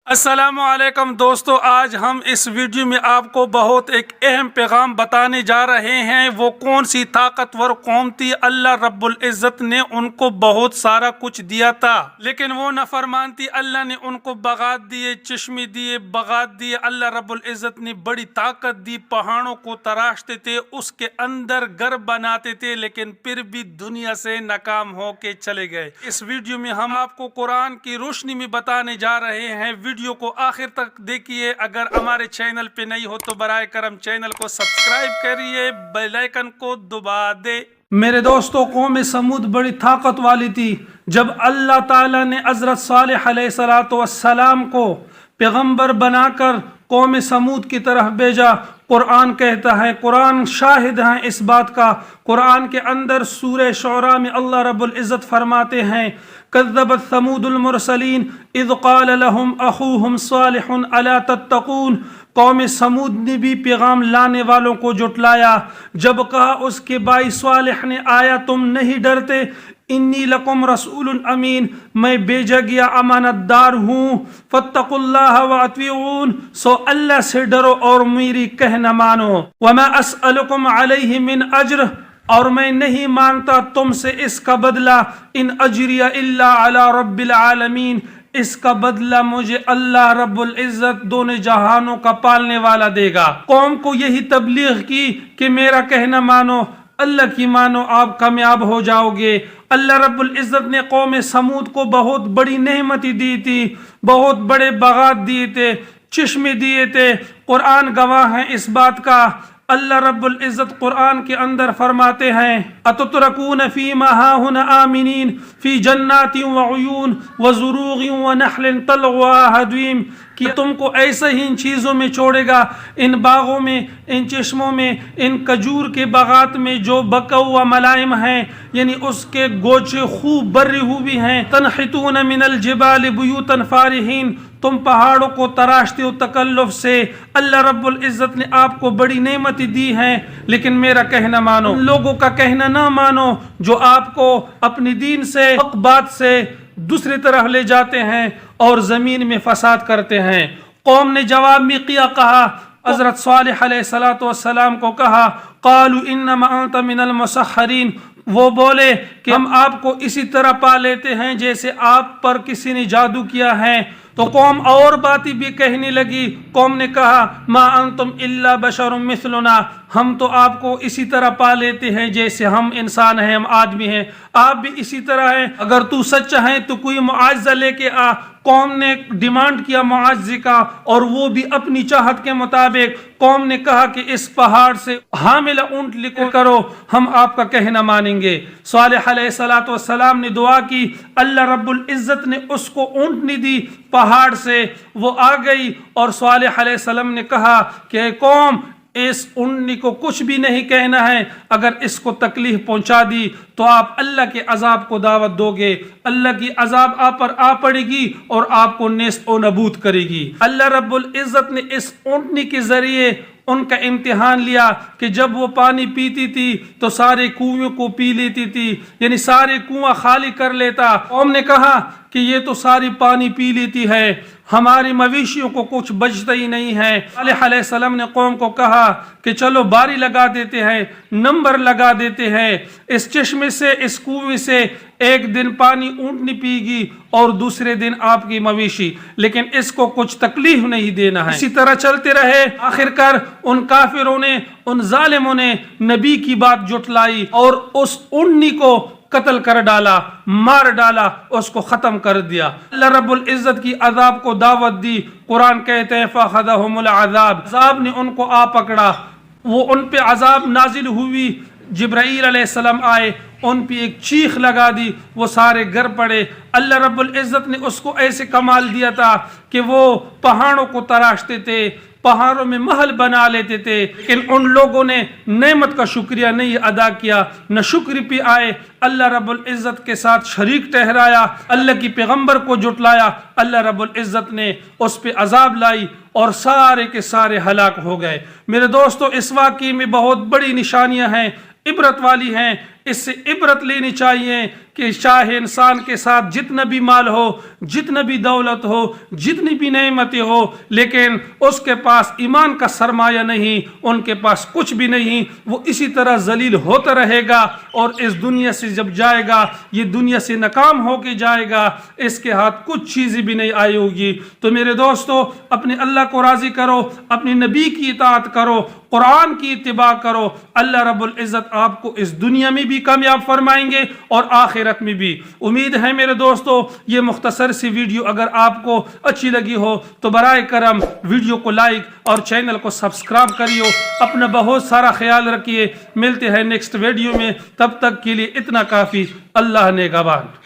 السلام علیکم دوستو، آج ہم اس ویڈیو میں آپ کو بہت ایک اہم پیغام بتانے جا رہے ہیں۔ وہ کون سی طاقتور قوم تھی؟ اللہ رب العزت نے ان کو بہت سارا کچھ دیا تھا، لیکن وہ نافرمان تھی۔ اللہ نے ان کو باغات دیے، چشمے دیے، باغات دیے۔ اللہ رب العزت نے بڑی طاقت دی، پہاڑوں کو تراشتے تھے، اس کے اندر گھر بناتے تھے، لیکن پھر بھی دنیا سے ناکام ہو کے چلے گئے۔ اس ویڈیو میں ہم آپ کو قرآن کی روشنی میں بتانے جا رہے ہیں۔ ویڈیو کو آخر تک دیکھیے۔ اگر ہمارے چینل پہ نہیں ہو تو برائے کرم چینل کو سبسکرائب کریے، بیل آئیکن کو دبا دے۔ میرے دوستو، قوم سمود بڑی طاقت والی تھی۔ جب اللہ تعالیٰ نے حضرت صالح علیہ السلام کو پیغمبر بنا کر قوم سمود کی طرف بھیجا، قرآن کہتا ہے، قرآن شاہد ہیں اس بات کا۔ قرآن کے اندر سورہ شعراء میں اللہ رب العزت فرماتے ہیں، کذبت ثمود المرسلین اذ قال لهم اخوهم صالح الا تتقون۔ قوم سمود نے بھی پیغام لانے والوں کو جھٹلایا جب کہا اس کے بھائی صالح نے، آیا تم نہیں ڈرتے؟ انی لکم رسول امین، میں بھیجا گیا امانت دار ہوں۔ فاتقوا اللہ واطیعون، سو اللہ سے ڈرو اور میری کہنا مانو۔ وما اسألکم علیہ من اجر، اور میں نہیں مانتا تم سے اس کا بدلہ۔ ان اجری الا علی رب العالمین، اس کا بدلہ مجھے اللہ رب العزت دونوں جہانوں کا پالنے والا دے گا۔ قوم کو یہی تبلیغ کی کہ میرا کہنا مانو، اللہ کی مانو، آپ کامیاب ہو جاؤ گے۔ اللہ رب العزت نے قوم سمود کو بہت بڑی نعمتیں دی تھی، بہت بڑے باغات دیے تھے، چشمے دیے تھے۔ قرآن گواہ ہے اس بات کا۔ اللہ رب العزت قرآن کے اندر فرماتے ہیں، اتترکون فیما ہاہنا آمنین فی جنات وعیون وزروغ ونخل طلعها ہضیم، کہ تم کو ایسے ہی ان چیزوں میں چھوڑے گا، ان باغوں میں، ان چشموں میں، ان کھجور کے باغات میں جو بکا ہوا ملائم ہیں، یعنی اس کے گوچے خوب بھری ہوئی ہیں۔ تنحتون من الجبال بیوتا فارحین، تم پہاڑوں کو تراشتے ہو تکلف سے۔ اللہ رب العزت نے آپ کو بڑی نعمتیں دی ہیں، لیکن میرا کہنا مانو، ان لوگوں کا کہنا نہ مانو جو آپ کو اپنی دین سے، حق بات سے دوسری طرف لے جاتے ہیں اور زمین میں فساد کرتے ہیں۔ قوم نے جواب میں کیا کہا، حضرت صالح علیہ السلام کو کہا، قالوا انما انت من المسحرین، وہ بولے کہ ہم آپ کو اسی طرح پا لیتے ہیں جیسے آپ پر کسی نے جادو کیا ہے۔ تو قوم اور باتیں بھی کہنے لگی۔ قوم نے کہا، ما انتم الا بشر مثلنا، ہم تو آپ کو اسی طرح پا لیتے ہیں جیسے ہم انسان ہیں، ہم آدمی ہیں، آپ بھی اسی طرح ہیں۔ اگر تو سچا ہے تو کوئی معاوضہ لے کے آ۔ قوم نے ڈیمانڈ کیا معاوضے کا، اور وہ بھی اپنی چاہت کے مطابق۔ قوم نے کہا کہ اس پہاڑ سے حامل اونٹ لکھو کرو، ہم آپ کا کہنا مانیں گے۔ صالح علیہ السلام نے دعا کی، اللہ رب العزت نے اس کو اونٹنی دی پہاڑ سے، وہ آ گئی، اور صالح علیہ السلام نے کہا کہ اے قوم، اس اونٹنی کو کچھ بھی نہیں کہنا ہے، اگر اس کو تکلیف پہنچا دی تو آپ اللہ کے عذاب کو دعوت دو گے، اللہ کی عذاب آپ پر آ پڑے گی اور آپ کو نیست و نابود کرے گی۔ اللہ رب العزت نے اس اونٹنی کے ذریعے ان کا امتحان لیا کہ جب وہ پانی پیتی تھی تو سارے کنویں کو پی لیتی تھی، یعنی سارے کنواں خالی کر لیتا۔ قوم نے کہا کہ یہ تو ساری پانی پی لیتی ہے، ہماری مویشیوں کو کچھ بچتا ہی نہیں ہے۔ صالح علیہ السلام نے قوم کو کہا کہ چلو باری لگا دیتے ہیں، نمبر لگا دیتے ہیں، اس چشمے سے، اس کنویں سے ایک دن پانی اونٹنی پی گی اور دوسرے دن آپ کی مویشی، لیکن اس کو کچھ تکلیف نہیں دینا ہے۔ اسی طرح چلتے رہے۔ آخر کار ان کافروں نے، ان ظالموں نے نبی کی بات جھٹلائی اور اس اونٹنی کو قتل کر ڈالا، مار ڈالا، اس کو ختم کر دیا۔ اللہ رب العزت کی عذاب کو دعوت دی۔ قرآن کہتے ہیں فَأَخَذَهُمُ الْعَذَابُ، عذاب نے ان کو آ پکڑا، وہ ان پہ عذاب نازل ہوئی۔ جبرائیل علیہ السلام آئے، ان پہ ایک چیخ لگا دی، وہ سارے گر پڑے۔ اللہ رب العزت نے اس کو ایسے کمال دیا تھا کہ وہ پہاڑوں کو تراشتے تھے، پہاڑوں میں محل بنا لیتے تھے، لیکن ان لوگوں نے نعمت کا شکریہ نہیں ادا کیا، نہ شکر پہ آئے، اللہ رب العزت کے ساتھ شریک ٹھہرایا، اللہ کی پیغمبر کو جھٹلایا۔ اللہ رب العزت نے اس پہ عذاب لائی اور سارے کے سارے ہلاک ہو گئے۔ میرے دوستو، اس واقعے میں بہت بڑی نشانیاں ہیں، عبرت والی ہیں۔ اس سے عبرت لینی چاہیے کہ شاہ انسان کے ساتھ جتنا بھی مال ہو، جتنا بھی دولت ہو، جتنی بھی نعمتیں ہو، لیکن اس کے پاس ایمان کا سرمایہ نہیں، ان کے پاس کچھ بھی نہیں، وہ اسی طرح ذلیل ہوتا رہے گا اور اس دنیا سے جب جائے گا یہ دنیا سے ناکام ہو کے جائے گا، اس کے ہاتھ کچھ چیزیں بھی نہیں آئی ہوگی۔ تو میرے دوستو، اپنے اللہ کو راضی کرو، اپنے نبی کی اطاعت کرو، قرآن کی اتباع کرو، اللہ رب العزت آپ کو اس دنیا میں بھی کامیاب فرمائیں گے اور آخرت میں بھی۔ امید ہے میرے دوستو یہ مختصر سی ویڈیو اگر آپ کو اچھی لگی ہو تو برائے کرم ویڈیو کو لائک اور چینل کو سبسکرائب کریو۔ اپنا بہت سارا خیال رکھیے، ملتے ہیں نیکسٹ ویڈیو میں، تب تک کے لیے اتنا کافی۔ اللہ نگہبان۔